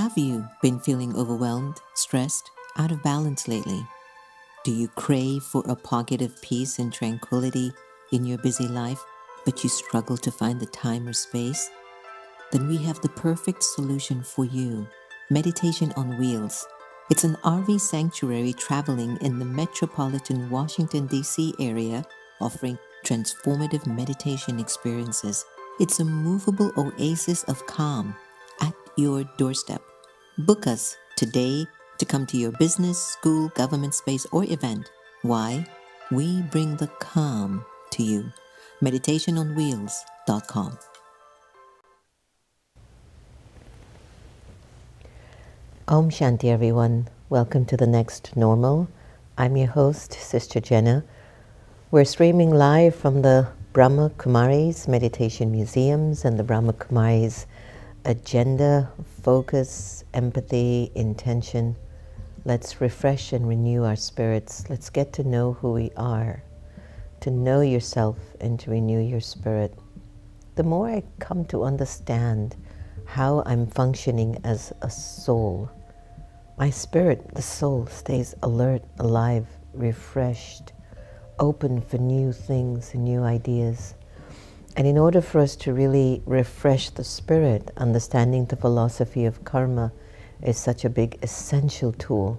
Have you been feeling overwhelmed, stressed, out of balance lately? Do you crave for a pocket of peace and tranquility in your busy life, but you struggle to find the time or space? Then we have the perfect solution for you. Meditation on Wheels. It's an RV sanctuary traveling in the metropolitan Washington D.C. area, offering transformative meditation experiences. It's a movable oasis of calm at your doorstep. Book us today to come to your business, school, government space, or event. Why? We bring the calm to you. meditationonwheels.com. Om Shanti, everyone. Welcome to the next normal. I'm your host, Sister Jenna. We're streaming live from the Brahma Kumaris Meditation Museums and the Brahma Kumaris agenda, focus, empathy, intention. Let's refresh and renew our spirits. Let's get to know who we are, to know yourself and to renew your spirit. The more I come to understand how I'm functioning as a soul, my spirit, the soul, stays alert, alive, refreshed, open for new things and new ideas. And in order for us to really refresh the spirit, understanding the philosophy of karma is such a big essential tool.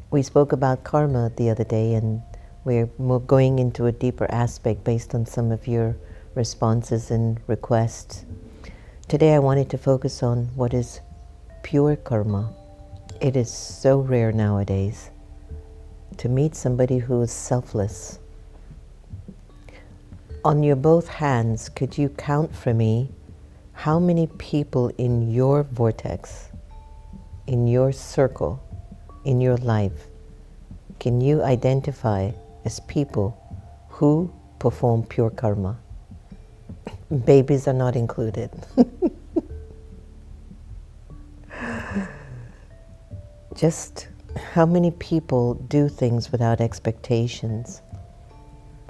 We spoke about karma the other day, and we're going into a deeper aspect based on some of your responses and requests. Today I wanted to focus on what is pure karma. It is so rare nowadays to meet somebody who is selfless. On your both hands, could you count for me how many people in your vortex, in your circle, in your life, can you identify as people who perform pure karma? Babies are not included. Just how many people do things without expectations?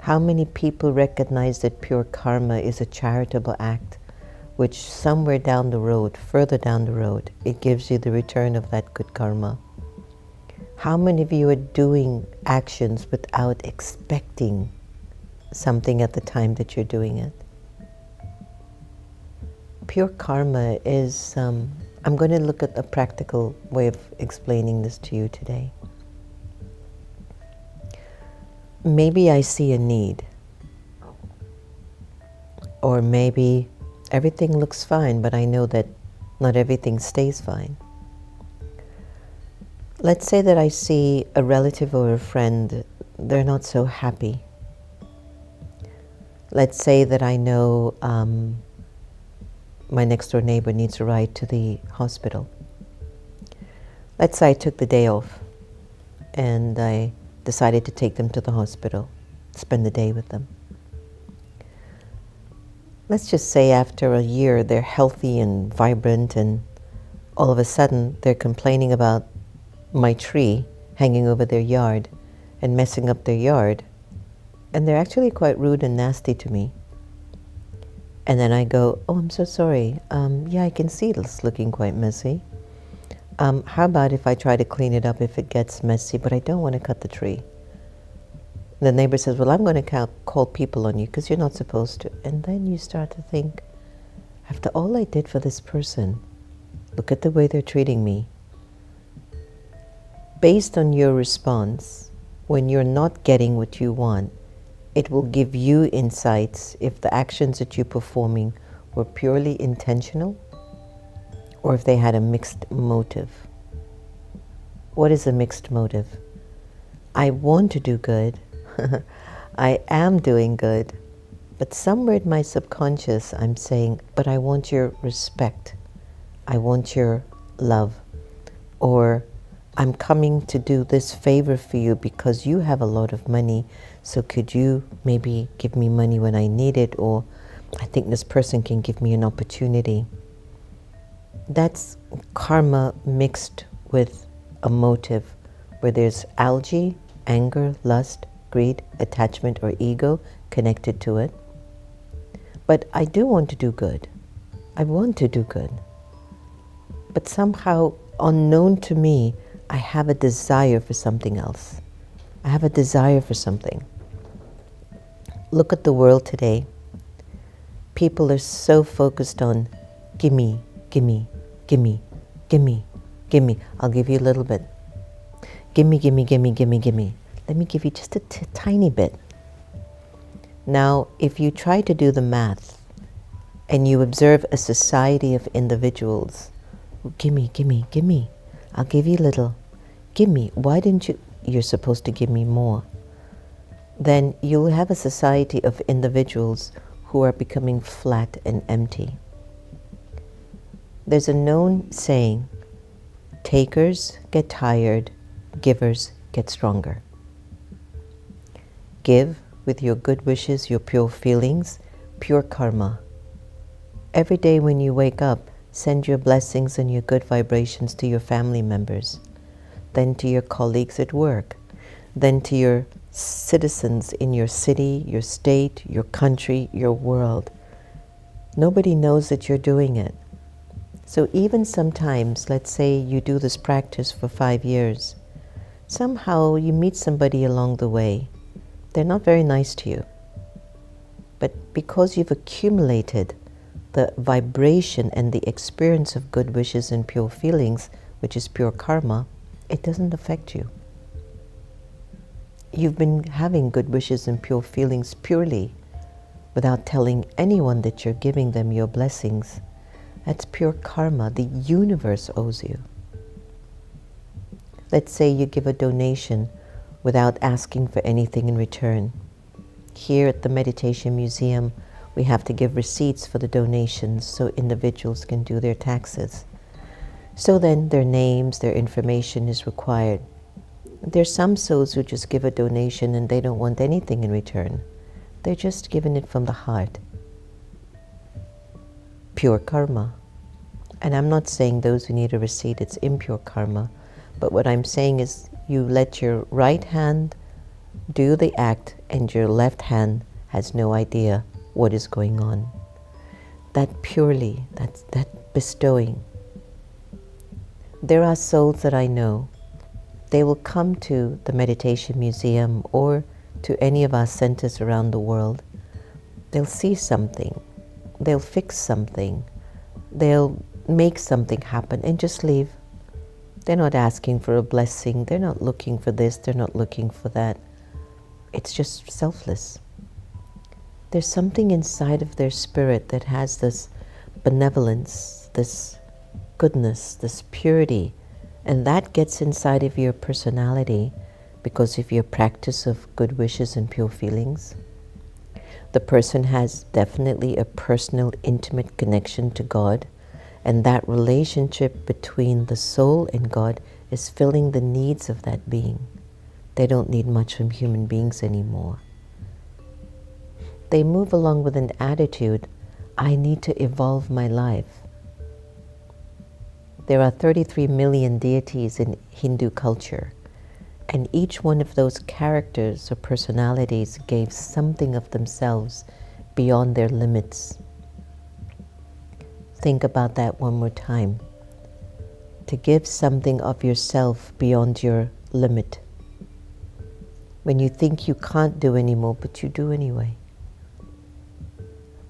How many people recognize that pure karma is a charitable act, which somewhere down the road, further down the road, it gives you the return of that good karma? How many of you are doing actions without expecting something at the time that you're doing it? Pure karma is, I'm going to look at a practical way of explaining this to you today. Maybe I see a need, or maybe everything looks fine, but I know that not everything stays fine. Let's say that I see a relative or a friend, they're not so happy. Let's say that I know my next door neighbor needs a ride to the hospital. Let's say I took the day off and I decided to take them to the hospital, spend the day with them. Let's just say after a year they're healthy and vibrant, and all of a sudden they're complaining about my tree hanging over their yard and messing up their yard, and they're actually quite rude and nasty to me. And then I go, oh, I'm so sorry. Yeah, I can see it's looking quite messy. How about if I try to clean it up if it gets messy, but I don't want to cut the tree? The neighbor says, well, I'm going to call people on you because you're not supposed to. And then you start to think, after all I did for this person, look at the way they're treating me. Based on your response, when you're not getting what you want, it will give you insights if the actions that you're performing were purely intentional or if they had a mixed motive. What is a mixed motive? I want to do good. I am doing good. But somewhere in my subconscious, I'm saying, but I want your respect. I want your love. Or I'm coming to do this favor for you because you have a lot of money, so could you maybe give me money when I need it? Or I think this person can give me an opportunity. That's karma mixed with a motive where there's algae, anger, lust, greed, attachment, or ego connected to it. But I do want to do good. I want to do good. but somehow unknown to me, I have a desire for something else. I have a desire for something. Look at the world today. People are so focused on gimme, gimme, gimme, gimme, gimme. I'll give you a little bit. Gimme, gimme, gimme, gimme, gimme. Let me give you just a tiny bit. Now, if you try to do the math and you observe a society of individuals, gimme, gimme, gimme, I'll give you a little. Gimme, why didn't you? You're supposed to give me more. Then you'll have a society of individuals who are becoming flat and empty. There's a known saying, takers get tired, givers get stronger. Give with your good wishes, your pure feelings, pure karma. Every day when you wake up, send your blessings and your good vibrations to your family members, then to your colleagues at work, then to your citizens in your city, your state, your country, your world. Nobody knows that you're doing it. So even sometimes, let's say you do this practice for 5 years, somehow you meet somebody along the way. They're not very nice to you. But because you've accumulated the vibration and the experience of good wishes and pure feelings, which is pure karma, it doesn't affect you. You've been having good wishes and pure feelings purely, without telling anyone that you're giving them your blessings. That's pure karma. The universe owes you. Let's say you give a donation without asking for anything in return. Here at the Meditation Museum, we have to give receipts for the donations so individuals can do their taxes. So then their names, their information is required. There's some souls who just give a donation and they don't want anything in return. They're just giving it from the heart. Pure karma. And I'm not saying those who need a receipt, it's impure karma. But what I'm saying is you let your right hand do the act and your left hand has no idea what is going on. That purely, that bestowing. There are souls that I know, they will come to the Meditation Museum or to any of our centers around the world. They'll see something, they'll fix something, they'll make something happen and just leave. They're not asking for a blessing, they're not looking for this, they're not looking for that. It's just selfless. There's something inside of their spirit that has this benevolence, this goodness, this purity, and that gets inside of your personality because of your practice of good wishes and pure feelings. The person has definitely a personal, intimate connection to God, and that relationship between the soul and God is filling the needs of that being. They don't need much from human beings anymore. They move along with an attitude, I need to evolve my life. There are 33 million deities in Hindu culture, and each one of those characters or personalities gave something of themselves beyond their limits. Think about that one more time. To give something of yourself beyond your limit. When you think you can't do anymore, but you do anyway.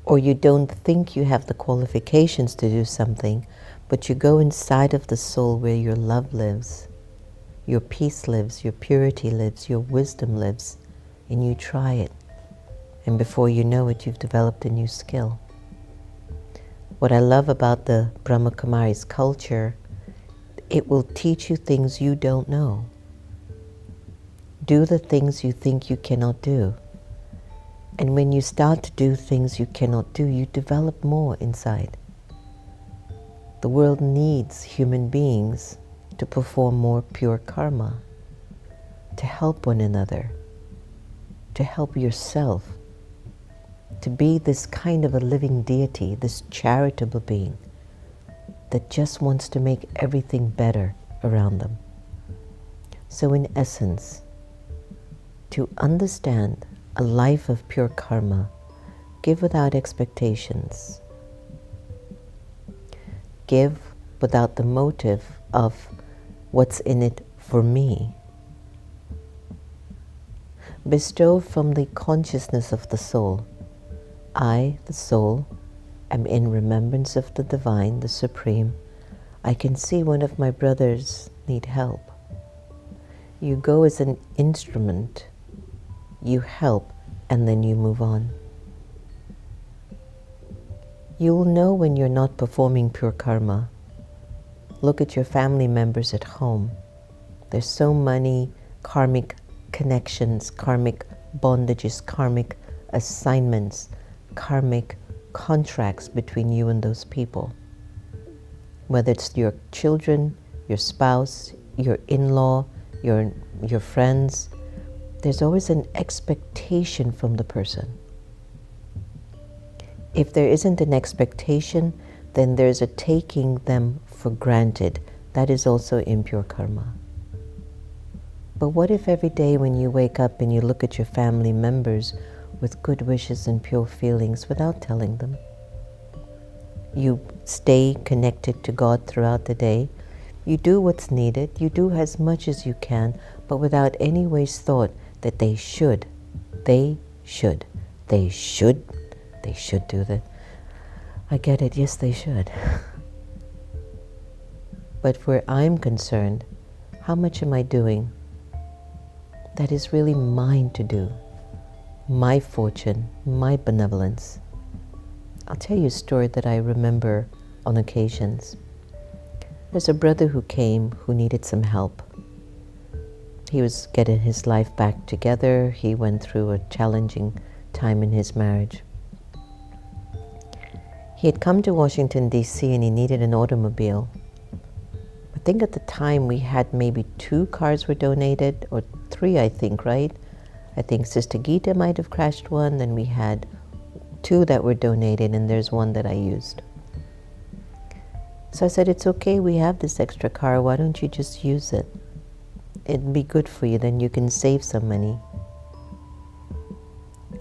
Or you don't think you have the qualifications to do something, but you go inside of the soul where your love lives, your peace lives, your purity lives, your wisdom lives, and you try it. And before you know it, you've developed a new skill. What I love about the Brahma Kumaris culture, it will teach you things you don't know. Do the things you think you cannot do. And when you start to do things you cannot do, you develop more inside. The world needs human beings to perform more pure karma, to help one another, to help yourself, to be this kind of a living deity, this charitable being that just wants to make everything better around them. So in essence, to understand a life of pure karma, give without expectations. Give without the motive of what's in it for me. Bestow from the consciousness of the soul. I, the soul, am in remembrance of the Divine, the Supreme. I can see one of my brothers need help. You go as an instrument, you help, and then you move on. You'll know when you're not performing pure karma. Look at your family members at home. There's so many karmic connections, karmic bondages, karmic assignments, karmic contracts between you and those people. Whether it's your children, your spouse, your in-law, your friends, there's always an expectation from the person. If there isn't an expectation, then there's a taking them for granted. That is also impure karma. But what if every day when you wake up and you look at your family members with good wishes and pure feelings without telling them? You stay connected to God throughout the day. You do what's needed. You do as much as you can, but without any ways thought that they should do that. I get it, yes they should. But where I'm concerned, how much am I doing that is really mine to do? My fortune, my benevolence. I'll tell you a story that I remember on occasions. There's a brother who came who needed some help. He was getting his life back together. He went through a challenging time in his marriage. He had come to Washington D.C. and he needed an automobile. I think at the time we had maybe 2 cars were donated, or 3 I think, right? I think Sister Gita might have crashed one, then we had 2 that were donated, and there's 1 that I used. So I said, it's okay, we have this extra car, why don't you just use it? It'd be good for you, then you can save some money.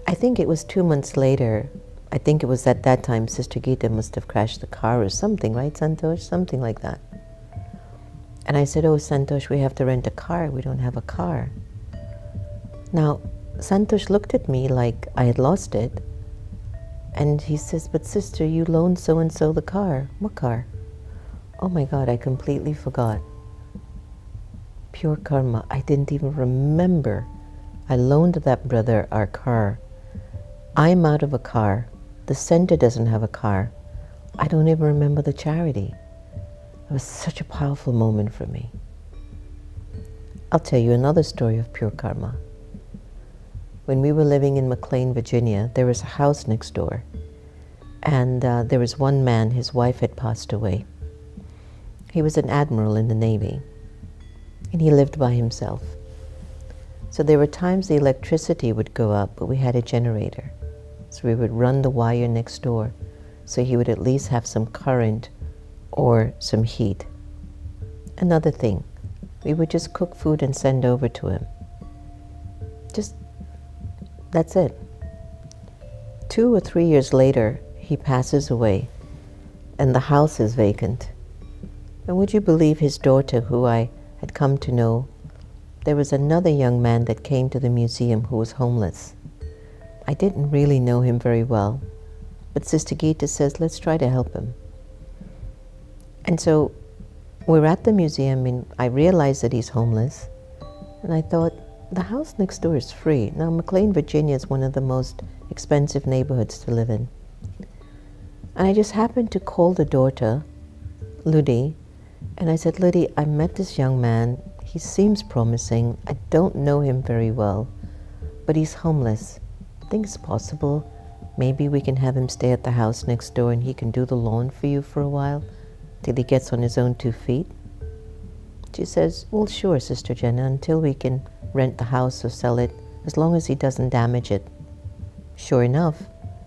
I think it was 2 months later, I think it was at that time Sister Gita must have crashed the car or something, right, Santosh? Something like that. And I said, oh, Santosh, we have to rent a car. We don't have a car. Now, Santosh looked at me like I had lost it. And he says, but sister, you loaned so-and-so the car. What car? Oh my God, I completely forgot. Pure karma. I didn't even remember. I loaned that brother our car. I'm out of a car. The center doesn't have a car. I don't even remember the charity. It was such a powerful moment for me. I'll tell you another story of pure karma. When we were living in McLean, Virginia, there was a house next door. And there was one man, his wife had passed away. He was an admiral in the Navy. And he lived by himself. So there were times the electricity would go up, but we had a generator. So we would run the wire next door, so he would at least have some current or some heat. Another thing, we would just cook food and send over to him. That's it. 2 or 3 years later, he passes away, and the house is vacant. And would you believe his daughter, who I had come to know, there was another young man that came to the museum who was homeless. I didn't really know him very well, but Sister Gita says, let's try to help him. And so we're at the museum, and I realized that he's homeless, and I thought, the house next door is free. Now, McLean, Virginia is one of the most expensive neighborhoods to live in. And I just happened to call the daughter, Ludi, and I said, Ludi, I met this young man. He seems promising. I don't know him very well, but he's homeless. I think it's possible. Maybe we can have him stay at the house next door and he can do the lawn for you for a while till he gets on his own 2 feet. She says, well, sure, Sister Jenna, until we can rent the house or sell it, as long as he doesn't damage it. Sure enough,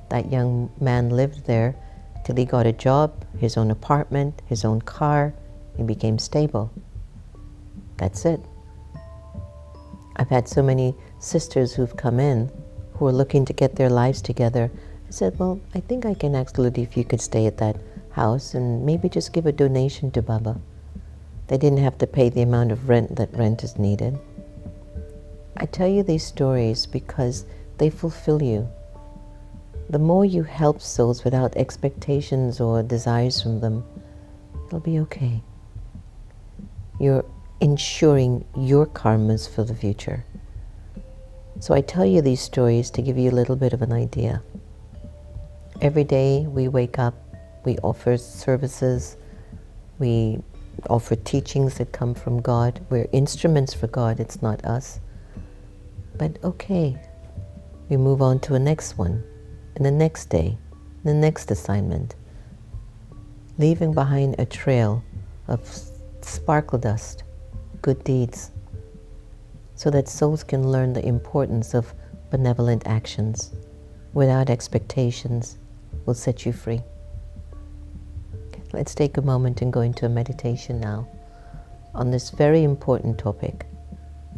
that young man lived there till he got a job, his own apartment, his own car. He became stable. That's it. I've had so many sisters who've come in who are looking to get their lives together. I said, well, I think I can ask Ludi if you could stay at that house and maybe just give a donation to Baba. They didn't have to pay the amount of rent that rent is needed. I tell you these stories because they fulfill you. The more you help souls without expectations or desires from them, it'll be okay. You're ensuring your karmas for the future. So I tell you these stories to give you a little bit of an idea. Every day we wake up, we offer services, we offer teachings that come from God. We're instruments for God, it's not us. But okay, we move on to a next one, and the next day, the next assignment, leaving behind a trail of sparkle dust, good deeds, so that souls can learn the importance of benevolent actions without expectations will set you free. Let's take a moment and go into a meditation now on this very important topic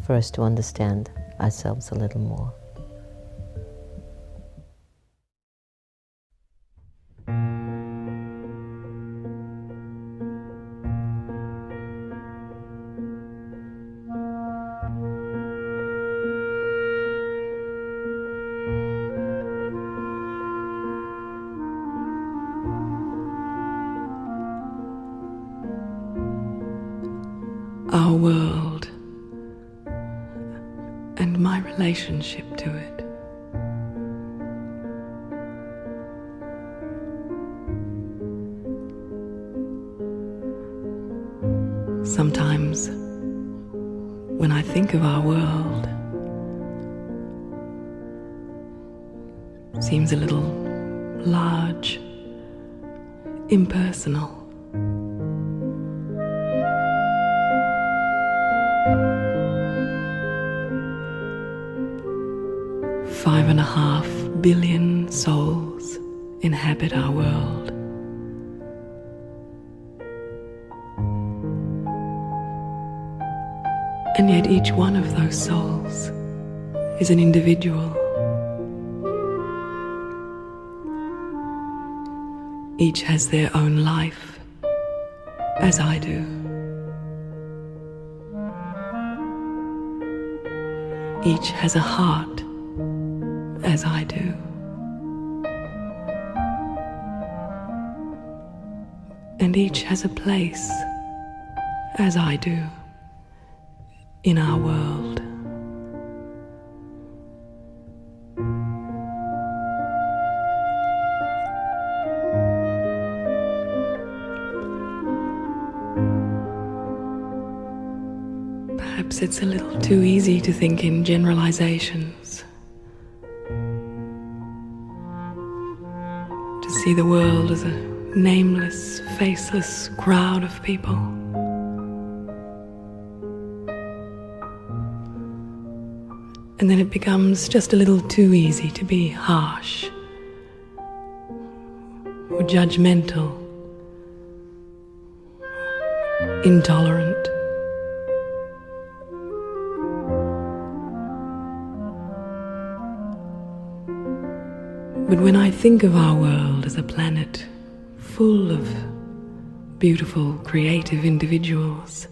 for us to understand ourselves a little more. Our world and my relationship to it. Sometimes when I think of our world, it seems a little large, impersonal. $5.5 billion souls inhabit our world. And yet each one of those souls is an individual. Each has their own life, as I do. Each has a heart, as I do. And each has a place, as I do, in our world. Perhaps it's a little too easy to think in generalizations, to see the world as a nameless, faceless crowd of people. And then it becomes just a little too easy to be harsh or judgmental, intolerant. But when I think of our world as a planet full of beautiful, creative individuals,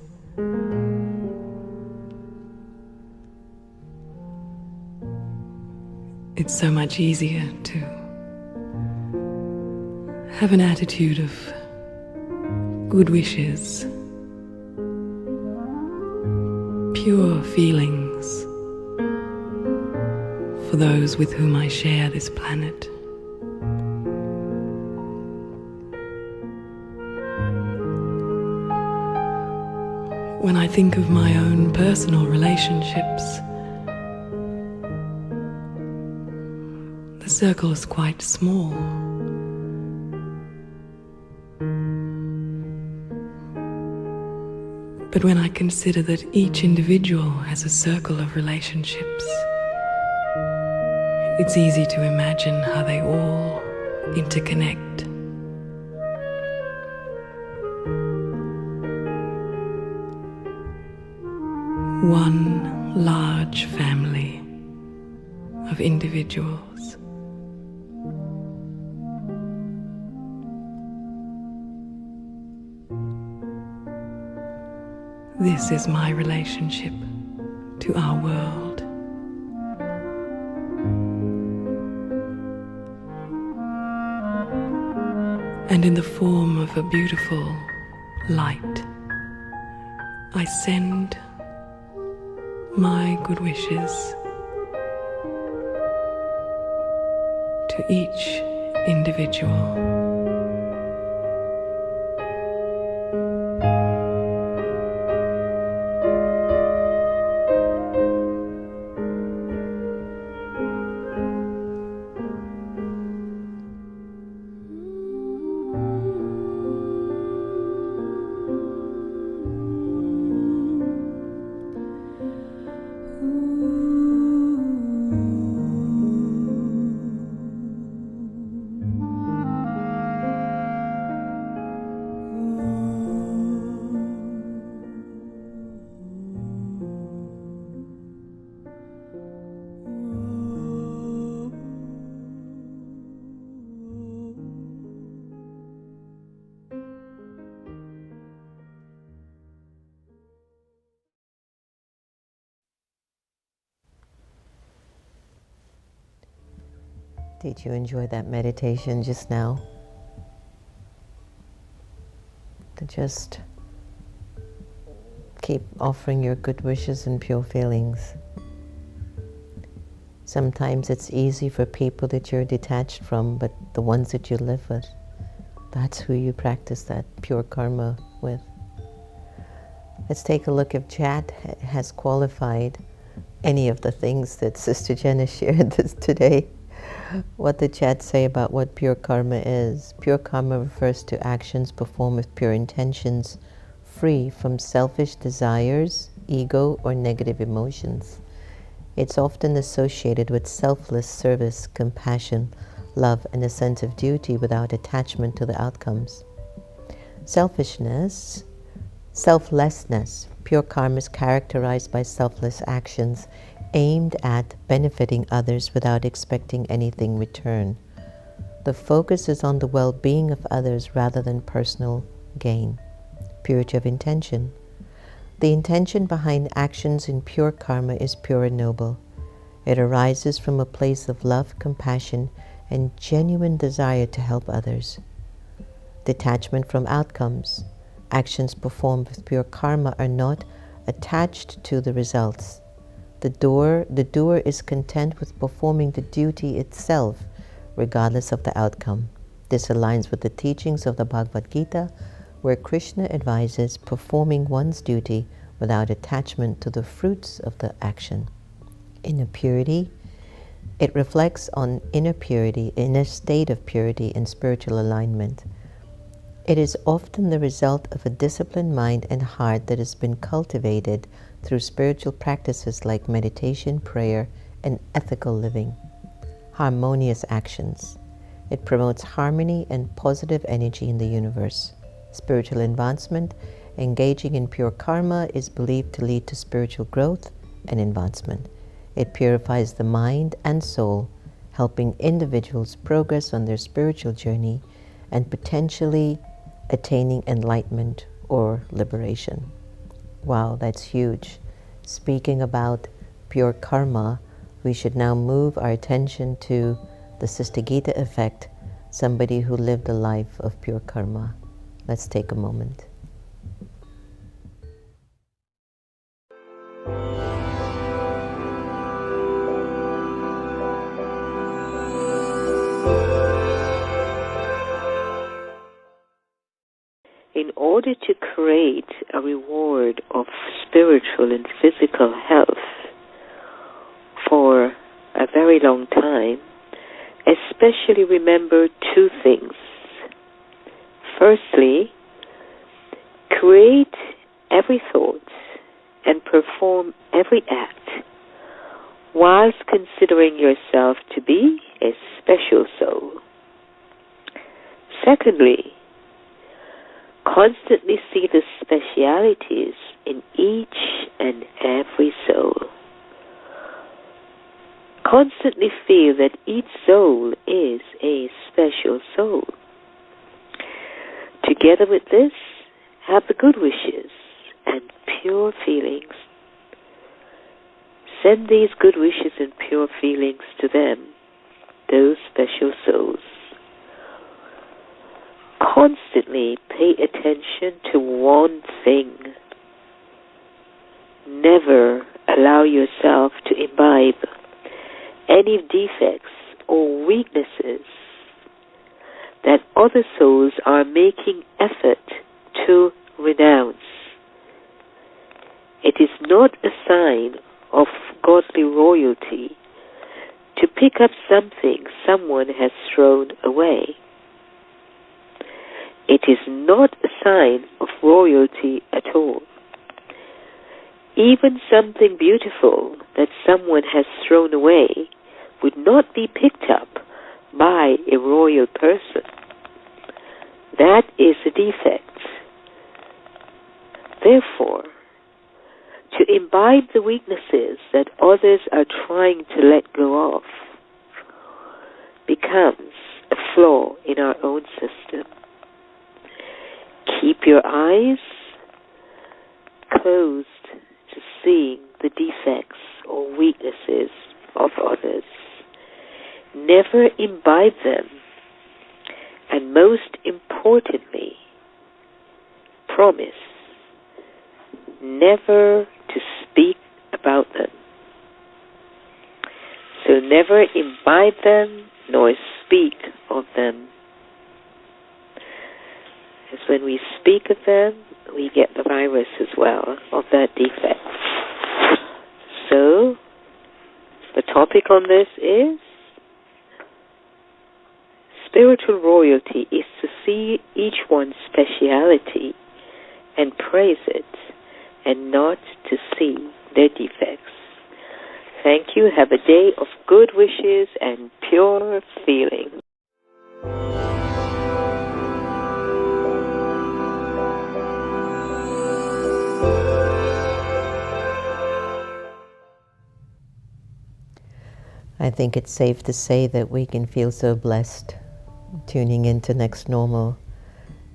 it's so much easier to have an attitude of good wishes, pure feelings for those with whom I share this planet. When I think of my own personal relationships, the circle is quite small. But when I consider that each individual has a circle of relationships, it's easy to imagine how they all interconnect. One large family of individuals. This is my relationship to our world. And in the form of a beautiful light, I send my good wishes to each individual. Did you enjoy that meditation just now? To just keep offering your good wishes and pure feelings. Sometimes it's easy for people that you're detached from, but the ones that you live with, that's who you practice that pure karma with. Let's take a look if chat has qualified any of the things that Sister Jenna shared today. What the chat say about what pure karma is. Pure karma refers to actions performed with pure intentions, free from selfish desires, ego, or negative emotions. It's often associated with selfless service, compassion, love, and a sense of duty without attachment to the outcomes. Selflessness. Pure karma is characterized by selfless actions aimed at benefiting others without expecting anything in return. The focus is on the well-being of others rather than personal gain. Purity of intention. The intention behind actions in pure karma is pure and noble. It arises from a place of love, compassion, and genuine desire to help others. Detachment from outcomes. Actions performed with pure karma are not attached to the results. The doer is content with performing the duty itself, regardless of the outcome. This aligns with the teachings of the Bhagavad Gita, where Krishna advises performing one's duty without attachment to the fruits of the action. Inner purity. It reflects on inner purity, inner state of purity and spiritual alignment. It is often the result of a disciplined mind and heart that has been cultivated through spiritual practices like meditation, prayer, and ethical living. Harmonious actions. It promotes harmony and positive energy in the universe. Spiritual advancement. Engaging in pure karma is believed to lead to spiritual growth and advancement. It purifies the mind and soul, helping individuals progress on their spiritual journey and potentially attaining enlightenment or liberation. Wow, that's huge. Speaking about pure karma, we should now move our attention to the Sister Gita effect, somebody who lived a life of pure karma. Let's take a moment. In order to create a reward of spiritual and physical health for a very long time, especially remember two things. Firstly, create every thought and perform every act whilst considering yourself to be a special soul. Secondly, constantly see the specialities in each and every soul. Constantly feel that each soul is a special soul. Together with this, have the good wishes and pure feelings. Send these good wishes and pure feelings to them, those special souls. Constantly pay attention to one thing. Never allow yourself to imbibe any defects or weaknesses that other souls are making effort to renounce. It is not a sign of godly royalty to pick up something someone has thrown away. It is not a sign of royalty at all. Even something beautiful that someone has thrown away would not be picked up by a royal person. That is a defect. Therefore, to imbibe the weaknesses that others are trying to let go of becomes a flaw in our own system. Keep your eyes closed to seeing the defects or weaknesses of others. Never imbibe them. And most importantly, promise never to speak about them. So never imbibe them nor speak of them. As when we speak of them, we get the virus as well of that defect. So, the topic on this is spiritual royalty is to see each one's speciality and praise it, and not to see their defects. Thank you. Have a day of good wishes and pure feeling. I think it's safe to say that we can feel so blessed tuning into Next Normal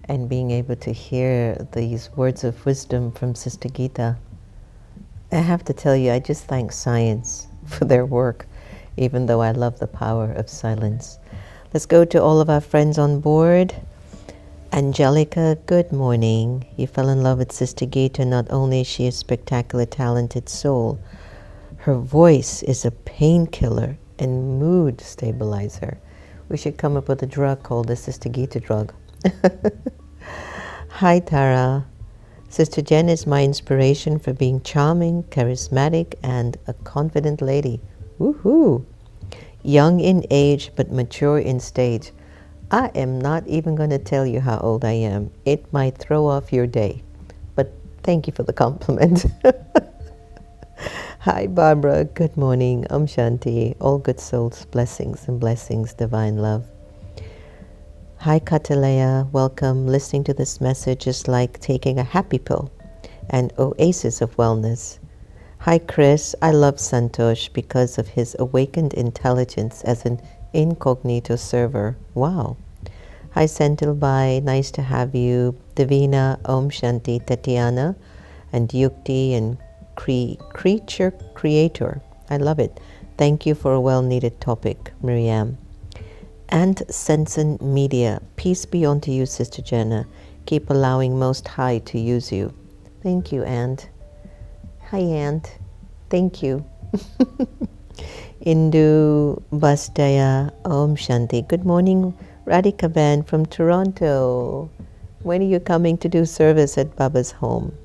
and being able to hear these words of wisdom from Sister Gita. I have to tell you, I just thank science for their work, even though I love the power of silence. Let's go to all of our friends on board. Angelica, good morning. You fell in love with Sister Gita. Not only is she a spectacular, talented soul, her voice is a painkiller and mood stabilizer. We should come up with a drug called the Sister Gita drug. Hi, Tara. Sister Jenna is my inspiration for being charming, charismatic, and a confident lady. Woohoo! Young in age, but mature in stage. I am not even going to tell you how old I am. It might throw off your day. But thank you for the compliment. Hi, Barbara. Good morning. Om Shanti. All good souls, blessings and blessings, divine love. Hi, Katalea. Welcome. Listening to this message is like taking a happy pill, an oasis of wellness. Hi, Chris. I love Santosh because of his awakened intelligence as an incognito server. Wow. Hi, Sentilbai. Nice to have you. Davina, Om Shanti, Tatiana, and Yukti, and Creature Creator. I love it. Thank you for a well-needed topic, Miriam. And Sensen Media. Peace be unto you, Sister Jenna. Keep allowing Most High to use you. Thank you, Aunt. Hi, Aunt. Thank you. Indu Bastaya, Om Shanti. Good morning, Radhika Ben from Toronto. When are you coming to do service at Baba's home?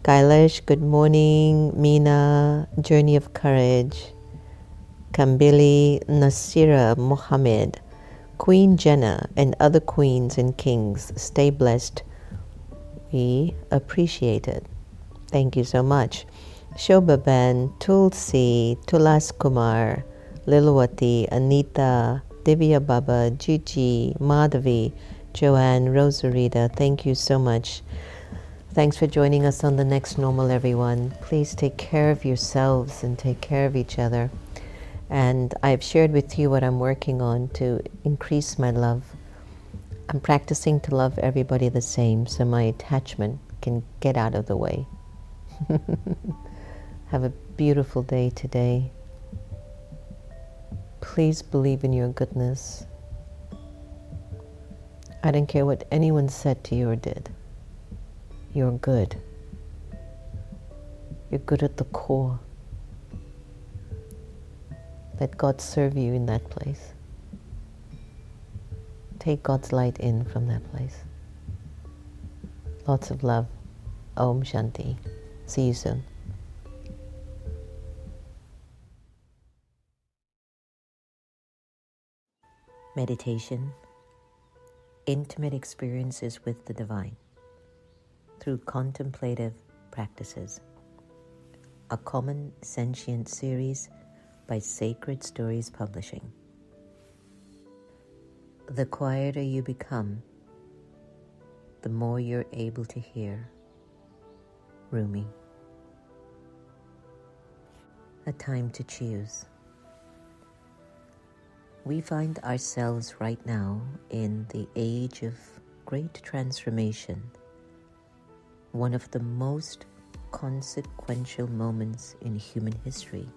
Kailash, good morning. Meena, Journey of Courage. Kambili, Nasira, Mohammed, Queen Jenna, and other queens and kings. Stay blessed. We appreciate it. Thank you so much. Shobha Ben, Tulsi, Tulas Kumar, Lilwati, Anita, Divya Baba, Gigi, Madhavi, Joanne, Rosarita, thank you so much. Thanks for joining us on the Next Normal, everyone. Please take care of yourselves and take care of each other. And I've shared with you what I'm working on to increase my love. I'm practicing to love everybody the same so my attachment can get out of the way. Have a beautiful day today. Please believe in your goodness. I don't care what anyone said to you or did. You're good. You're good at the core. Let God serve you in that place. Take God's light in from that place. Lots of love. Om Shanti. See you soon. Meditation, intimate experiences with the divine through contemplative practices. A common sentient series by Sacred Stories Publishing. The quieter you become, the more you're able to hear. Rumi. A time to choose. We find ourselves right now in the age of great transformation, one of the most consequential moments in human history.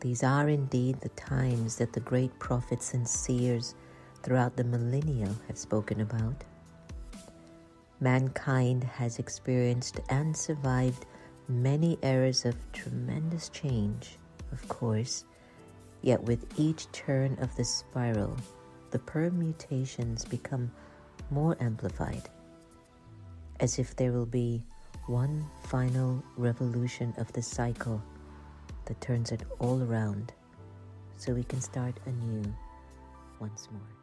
These are indeed the times that the great prophets and seers throughout the millennia have spoken about. Mankind has experienced and survived many eras of tremendous change, of course, yet with each turn of the spiral, the permutations become more amplified, as if there will be one final revolution of the cycle that turns it all around, so we can start anew once more.